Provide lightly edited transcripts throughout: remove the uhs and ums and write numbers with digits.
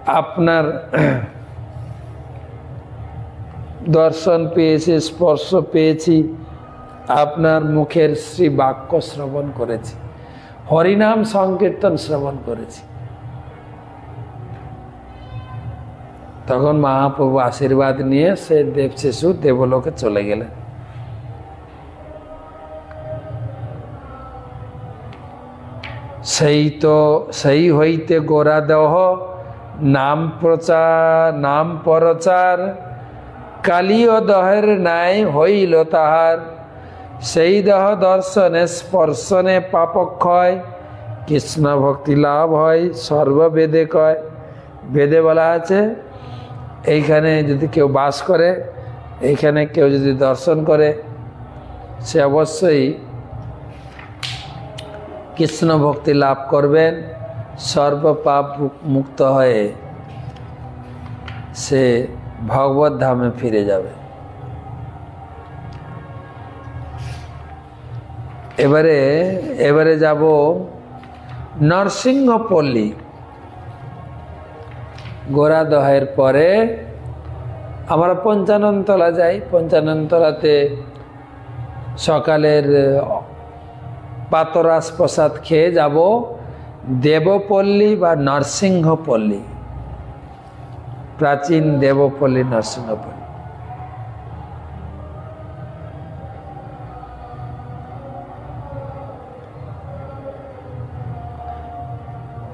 আপনার দর্শন পেয়েছি, স্পর্শ পেয়েছি, আপনার মুখের শ্রী বাক্য শ্রবণ করেছি, হরিনাম সংকীর্তন শ্রবণ করেছি। তখন মহাপ্রভু আশীর্বাদ নিয়ে সে দেব শিশু দেবলোকে চলে গেলেন। সেই হইতে গোরা দেহ নাম প্রচার, কালীয় দহের ন্যায় হইল তাহার। সেই দেহ দর্শনে স্পর্শনে পাপক্ষয়, কৃষ্ণ ভক্তি লাভ হয় সর্ববেদে কয়। বেদে বলা আছে এইখানে যদি কেউ বাস করে, এইখানে কেউ যদি দর্শন করে, সে অবশ্যই কৃষ্ণ ভক্তি লাভ করবেন, সর্বপাপ মুক্ত হয়ে সে ভগবত ধামে ফিরে যাবে। এবারে যাব নরসিংহপল্লী। গোরাদহের পরে আমরা পঞ্চাননতলা যাই। পঞ্চাননতলাতে সকালের পাতরাস প্রসাদ খেয়ে যাব দেবপল্লী বা নরসিংহপল্লী, প্রাচীন দেবপল্লী নরসিংহপল্লী।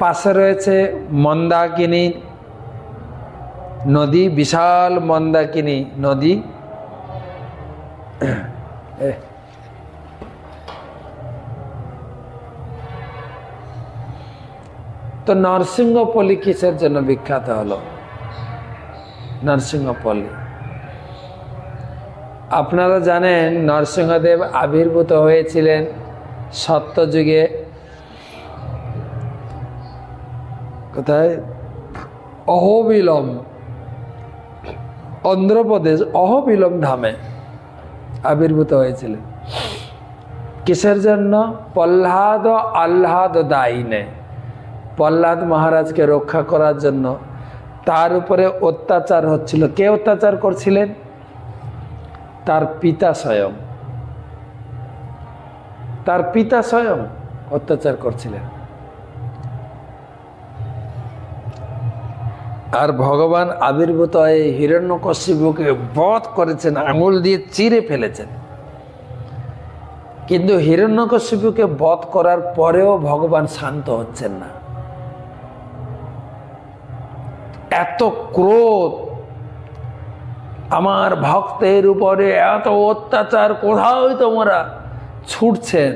পাশে রয়েছে মন্দাকিনী নদী, বিশাল মন্দাকিনী নদী। তো নরসিংহপল্লী কিসের জন্য বিখ্যাত হলো? নরসিংহপল্লী, আপনারা জানেন নরসিংহদেব আবির্ভূত হয়েছিলেন সত্যযুগে। কোথায়? অহোবিলম, অন্ধ্রপ্রদেশ অহোবিলম ধামে আবির্ভূত হয়েছিলেন। কিসের জন্য? প্রহ্লাদ আহ্লাদ দায়িনে, প্রহ্লাদ মহারাজকে রক্ষা করার জন্য। তার উপরে অত্যাচার হচ্ছিল। কে অত্যাচার করছিলেন? তার পিতা স্বয়ং, তার পিতা স্বয়ং অত্যাচার করছিলেন। আর ভগবান আবির্ভূত হয়ে হিরণ্যকশিপুকে বধ করেছেন, আঙুল দিয়ে চিরে ফেলেছেন। কিন্তু হিরণ্যকশিপুকে বধ করার পরেও ভগবান শান্ত হচ্ছেন না। এত ক্রোধ, আমার ভক্তের উপরে এত অত্যাচার, কোথাও তোমরা ছুটছেন।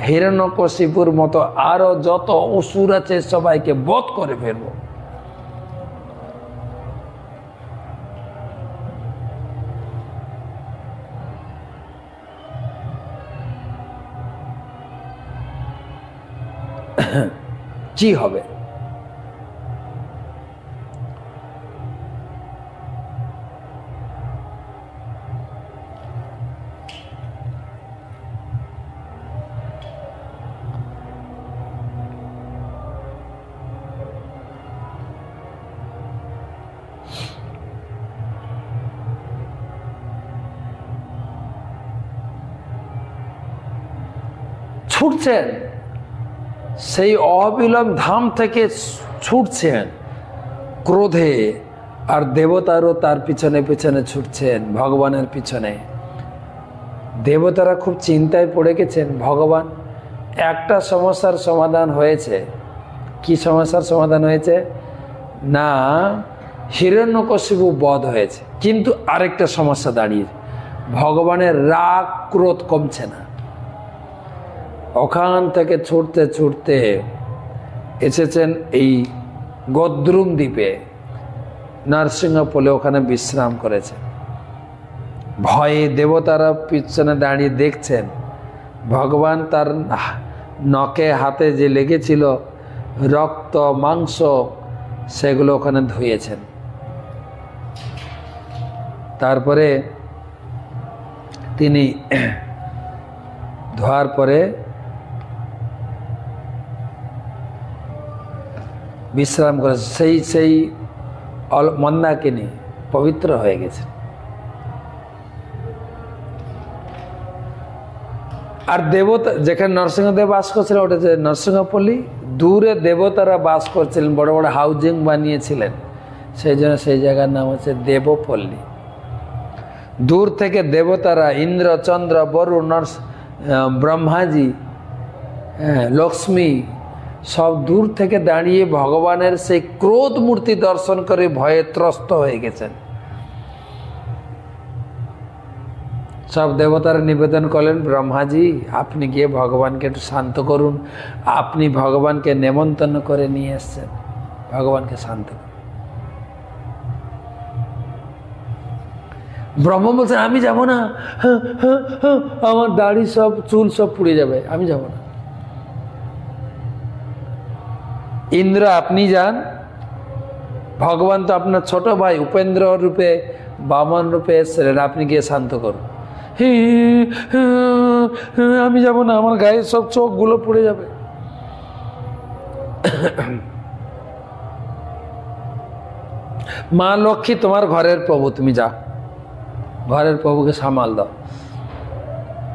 হিরণ্যকশিপুর মতো আরো যত অসুর আছে সবাইকে বধ করে ফেলবো। কি হবে? ছুটছেন, সেই অবিলম ধাম থেকে ছুটছেন ক্রোধে। আর দেবতারও তার পিছনে পিছনে ছুটছেন, ভগবানের পিছনে। দেবতারা খুব চিন্তায় পড়ে গেছেন। ভগবান, একটা সমস্যার সমাধান হয়েছে। কি সমস্যার সমাধান হয়েছে? না, হিরণ্যকশিপু বধ হয়েছে, কিন্তু আরেকটা সমস্যা দাঁড়িয়েছে, ভগবানের রাগ ক্রোধ কমছে না। ওখান থেকে ছুটতে ছুটতে এসেছেন এই গদ্রুম দ্বীপে, নরসিংহপল্লী, ওখানে বিশ্রাম করেছে। ভয়ে দেবতারা পিছনে দাঁড়িয়ে দেখছেন। ভগবান তার নখে হাতে যে লেগেছিল রক্ত মাংস, সেগুলো ওখানে ধুয়েছেন। তারপরে তিনি ধোয়ার পরে বিশ্রাম করে সেই মন্দাকিনী পবিত্র হয়ে গেছে। আর দেবতা যেখানে নরসিংহদেব বাস করছিলেন ওটা যে নরসিংহপল্লী, দূরে দেবতারা বাস করছিলেন, বড় বড় হাউজিং বানিয়েছিলেন, সেই জন্য সেই জায়গার নাম হচ্ছে দেবপল্লী। দূর থেকে দেবতারা ইন্দ্র, চন্দ্র, বরুণ, ব্রহ্মাজি, লক্ষ্মী সব দূর থেকে দাঁড়িয়ে ভগবানের সেই ক্রোধ মূর্তি দর্শন করে ভয়ে ত্রস্ত হয়ে গেছেন। সব দেবতারা নিবেদন করলেন, ব্রহ্মাজি আপনি গিয়ে ভগবানকে একটু শান্ত করুন, আপনি ভগবানকে নেমন্তন্ন করে নিয়ে এসছেন, ভগবানকে শান্ত করুন। ব্রহ্মা বলছেন আমি যাব না, আমার দাড়ি সব চুল সব পুড়ে যাবে, আমি যাব না। ইন্দ্র আপনি যান, ভগবান তো আপনার ছোট ভাই উপেন্দ্র রূপে বামন রূপে এসেছিলেন, আপনি গিয়ে শান্ত করুন। আমি যাব না, আমার গায়ে সব চোখগুলো পুড়ে যাবে। মা লক্ষ্মী তোমার ঘরের প্রভু, তুমি যাও, ঘরের প্রভুকে সামাল দাও।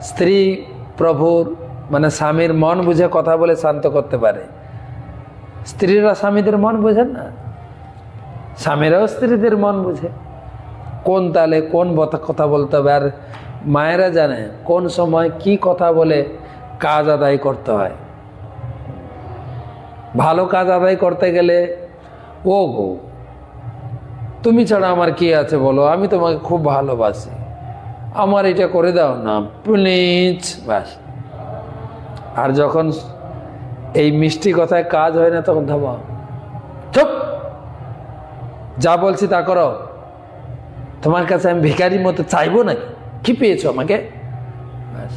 স্ত্রী প্রভুর মানে স্বামীর মন বুঝে কথা বলে শান্ত করতে পারে, স্ত্রীরা স্বামীদের মন বোঝেন না, স্বামীরাও স্ত্রীদের মন বুঝে, কোন তালে কোন কথা বলতে হবে। আর মায়েরা জানে কোন সময় কি কথা বলে কাজ আদায় করতে হয়। ভালো কাজ আদায় করতে গেলে ও গো তুমি ছাড়া আমার কি আছে বলো, আমি তোমাকে খুব ভালোবাসি, আমার এটা করে দাও না প্লিজ, ব্যাস। আর যখন এই মিষ্টি কথায় কাজ হয় না তখন ধাবা, চুপ, যা বলছি তা করো, তোমার কাছে আমি ভিখারির মতো চাইবো নাকি, কি পেয়েছো আমাকে, ব্যাস।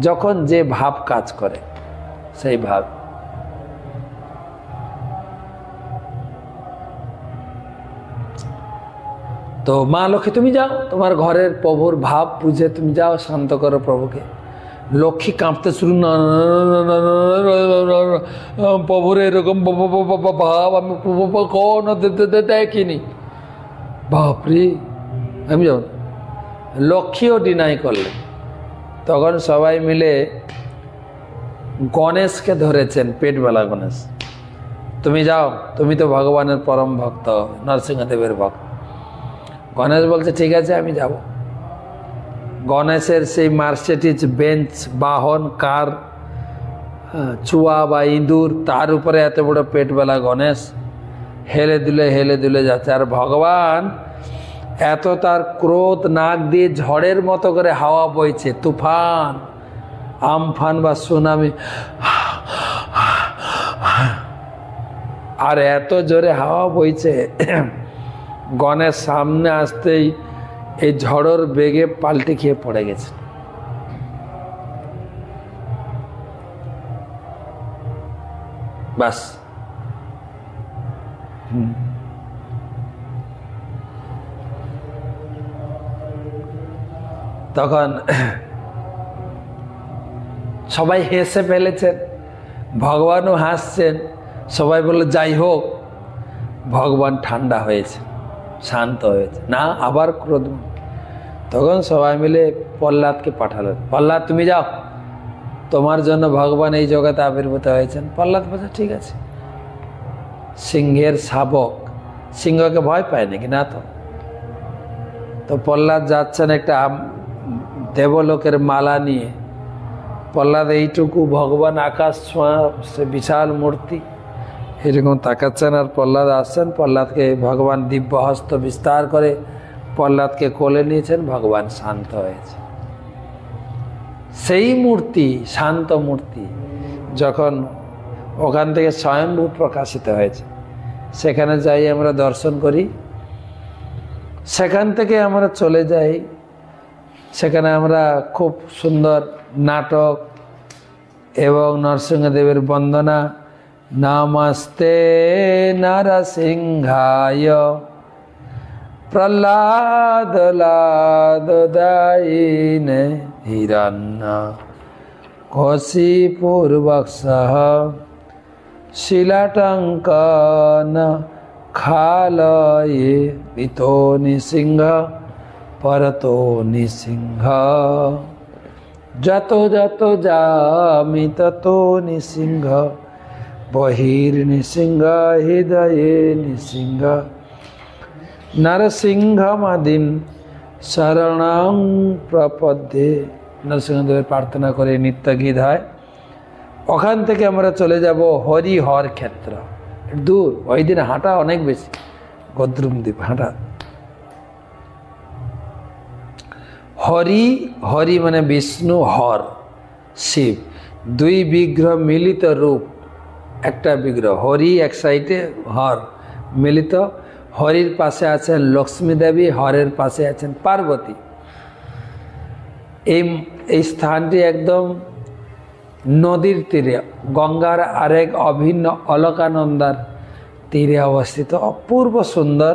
যখন যে ভাব কাজ করে সেই ভাব। তো মা লক্ষ্মী তুমি যাও, তোমার ঘরের প্রভুর ভাব বুঝে তুমি যাও, শান্ত করো প্রভুকে। লক্ষ্মী কাঁপতে শুরু, না প্রভুর এরকম ভাব আমি কখনো দেখিনি, বাপরে আমি যাব। লক্ষ্মীও ডিনাই করলেন। তখন সবাই মিলে গণেশকে ধরেছেন, পেটবেলা গণেশ, তুমি যাও, তুমি তো ভগবানের পরম ভক্ত, নরসিংহদেবের ভক্ত। গণেশ বলছে ঠিক আছে আমি যাব। গণেশের সেই মার্সিডিজ বেঞ্চ বাহন কার, চুয়া বা ইঁদুর, তার উপরে এত বড় পেটবেলা গণেশ হেলে দুলে যাচ্ছে। আর ভগবান এত তার ক্রোধ, নাক দিয়ে ঝড়ের মতো করে হাওয়া বইছে, তুফান আমফান বা সুনামি, আর এত জোরে হাওয়া বইছে, গণেশ সামনে আসতেই এই ঝড়ের বেগে পাল্টে খেয়ে পড়ে গেছে। বাস তখন সবাই হেসে ফেলেছেন, ভগবানও হাসছেন। সবাই বলল যাই হোক ভগবান ঠান্ডা হয়েছে, শান্ত হয়েছে, না আবার ক্রোধ। তখন সবাই মিলে প্রহ্লাদকে পাঠালেন, প্রহ্লাদ তুমি যাও, তোমার জন্য ভগবান এই জগতে আবির্ভূত হয়েছেন। প্রহ্লাদ বলছে ঠিক আছে। সিংহের শাবক সিংহকে ভয় পায় নাকি, না তো প্রহ্লাদ যাচ্ছেন একটা দেবলোকের মালা নিয়ে। প্রহ্লাদ এইটুকু, ভগবান আকাশ ছোঁয়া, সে বিশাল মূর্তি, এরকম তাকাচ্ছেন। আর প্রহ্লাদ আসছেন, প্রহ্লাদকে ভগবান দিব্য হস্ত বিস্তার করে প্রহ্লাদকে কোলে নিয়েছেন, ভগবান শান্ত হয়েছে। সেই মূর্তি, শান্ত মূর্তি যখন ওখান থেকে স্বয়ংভূ প্রকাশিত হয়েছে, সেখানে যাই আমরা দর্শন করি। সেখান থেকে আমরা চলে যাই, সেখানে আমরা খুব সুন্দর নাটক এবং নরসিংহদেবের বন্দনা, নমস্তে নরসিংহায় প্রহ্লাদ লাদদায়িনে হিরণ্য কশিপুর্বক্ষঃ শিলাটঙ্কন খালয়ে ইতো নিসিংহ পরতো নিসিংহ যত যত যামি তত নিসিংহ বহির নিসিংহ হৃদয়ে নিসিংহ নরসিংহমাদিম শরণং প্রপদ্যে। নরসিংহদেবের প্রার্থনা করে নিত্য গীত হয়। ওখান থেকে আমরা চলে যাব হরিহর ক্ষেত্র, দূর, ওই দিন হাঁটা অনেক বেশি, গদ্রুম দ্বীপ হাঁটা। হরি, হরি মানে বিষ্ণু, হর শিব, দুই বিগ্রহ মিলিত রূপ, একটা বিগ্রহ হরি এক সাইডে, হর মিলিত। হরির পাশে আছেন লক্ষ্মী দেবী, হরের পাশে আছেন পার্বতী। এই স্থানটি একদম নদীর তীরে, গঙ্গার আরেক অভিন্ন অলকানন্দার তীরে অবস্থিত, অপূর্ব সুন্দর।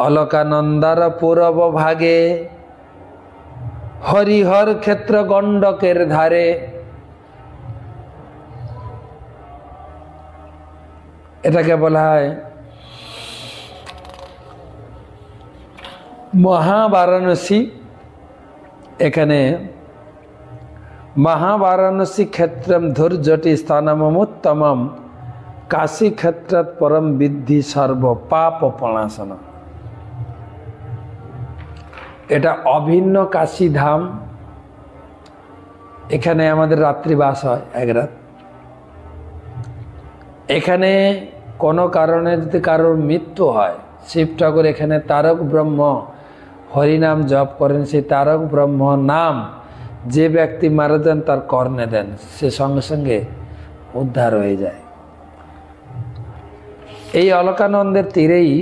অলকানন্দার পূর্ব ভাগে হরিহর ক্ষেত্র গণ্ডকের ধারে। এটাকে বলা হয় মহাবারাণসী। এখানে মহাবারাণসী ক্ষেত্রম ধৈর্যটি স্থানমুত্তমম কাশী ক্ষেত্রাৎ পরম বিদ্ধি সর্ব পাপ প্রণাশন। এটা অভিন্ন কাশী ধাম। এখানে আমাদের রাত্রিবাস হয় এক রাত। এখানে কোনো কারণে যদি কারোর মৃত্যু হয়, শিব ঠাকুর এখানে তারক ব্রহ্ম হরিনাম জপ করেন। সেই তারক ব্রহ্ম নাম যে ব্যক্তি মারা যান তার কর্ণে দেন, সে সঙ্গে সঙ্গে উদ্ধার হয়ে যায়। এই অলকানন্দের তীরেই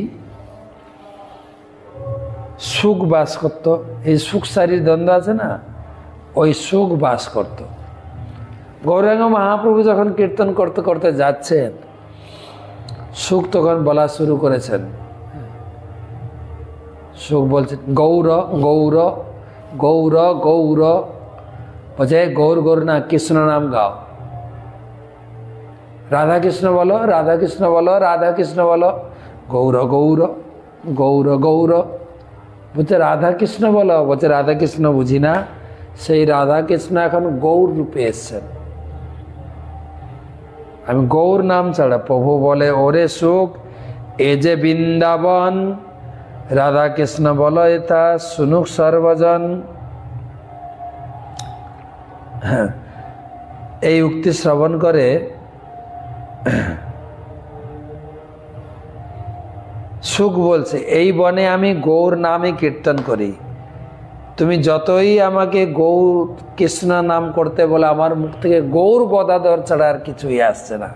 সুখ বাস করত। এই সুখ সারির দ্বন্দ্ব আছে না, ওই সুখ বাস করত। গৌরাঙ্গ মহাপ্রভু যখন কীর্তন করতে করতে যাচ্ছেন, সুখ তখন বলা শুরু করেছেন। সুখ বলছেন গৌর গৌর গৌর গৌর, বলছে গৌর গৌর না, কৃষ্ণ নাম গাও, রাধা কৃষ্ণ বলো, রাধা কৃষ্ণ বলো, রাধা কৃষ্ণ বলো, গৌর গৌর গৌর গৌর। বলছে রাধা কৃষ্ণ বলো, বলছে রাধা কৃষ্ণ বুঝি না। সেই রাধা কৃষ্ণ এখন গৌর রূপে এসছেন। আমি গৌর নাম ছাড়া, প্রভু বলে ওরে সুখ এ যে বৃন্দাবন, রাধা কৃষ্ণ বলো এটা শুনুক সর্বজন। হ্যাঁ, এই উক্তি শ্রবণ করে সুখ বলছে এই বনে আমি গৌর নামে কীর্তন করি, তুমি যতই আমাকে গৌর কৃষ্ণ নাম করতে বলে আমার মুখ থেকে গৌর গদাধর ছাড়া আর কিছুই আসছে না।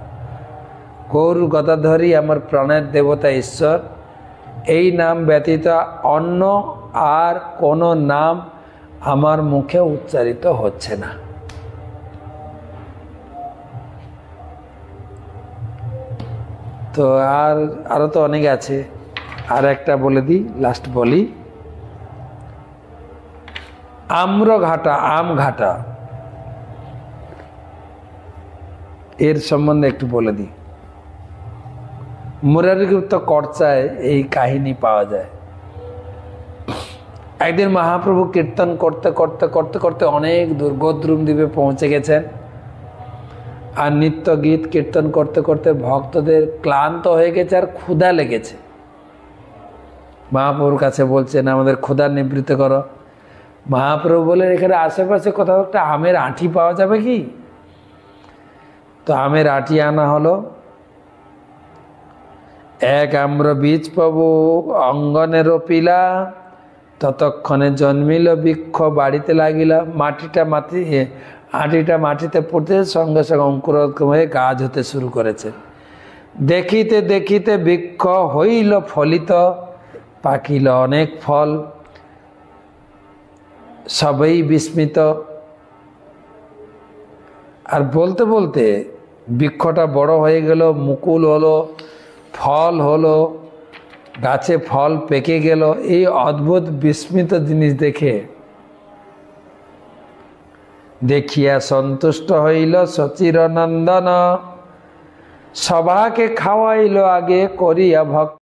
গৌর গদাধরই আমার প্রাণের দেবতা ঈশ্বর। এই নাম ব্যতীত অন্য আর কোনো নাম আমার মুখে উচ্চারিত হচ্ছে না। তো আরো তো অনেক আছে, আর একটা বলে দিই, লাস্ট বলি। আম্রঘাটা, আমঘাটা, এর সম্বন্ধে একটু বলে দিই। মুরারিগুপ্ত কর্চায় এই কাহিনী পাওয়া যায়। একদিন মহাপ্রভু কীর্তন করতে করতে করতে করতে অনেক দূর গদ্রুম দ্বীপে পৌঁছে গেছেন। আর নিত্য গীত কীর্তন করতে করতে ভক্তদের ক্লান্ত হয়ে গেছে আর ক্ষুধা লেগেছে। মহাপ্রভুর কাছে বলছেন আমাদের ক্ষুধা নিবৃত্ত করো। মহাপ্রভু বলে এখানে আশেপাশে কোথাও একটা আমের আঁটি পাওয়া যাবে কি? তো আমের আঁটি আনা হলো। এক আম্র বীজ পাবো অঙ্গনে রোপিলা, ততক্ষণে জন্মিল বৃক্ষ বাড়িতে লাগিলা। আঁটিটা মাটিতে পড়তে সঙ্গে সঙ্গে অঙ্কুরোদ্গম হয়ে গাছ হতে শুরু করেছে। দেখিতে দেখিতে বৃক্ষ হইল ফলিত, পাকিল অনেক ফল, সবাই বিস্মিত। আর বলতে বলতে বৃক্ষটা বড় হয়ে গেল, মুকুল হলো, ফল হলো, গাছে ফল পেকে গেল। এই অদ্ভুত বিস্মিত জিনিস দেখে দেখিয়া সন্তুষ্ট হইল সচির নন্দন, সভাকে খাওয়াইল আগে করিয়া ভক্ত।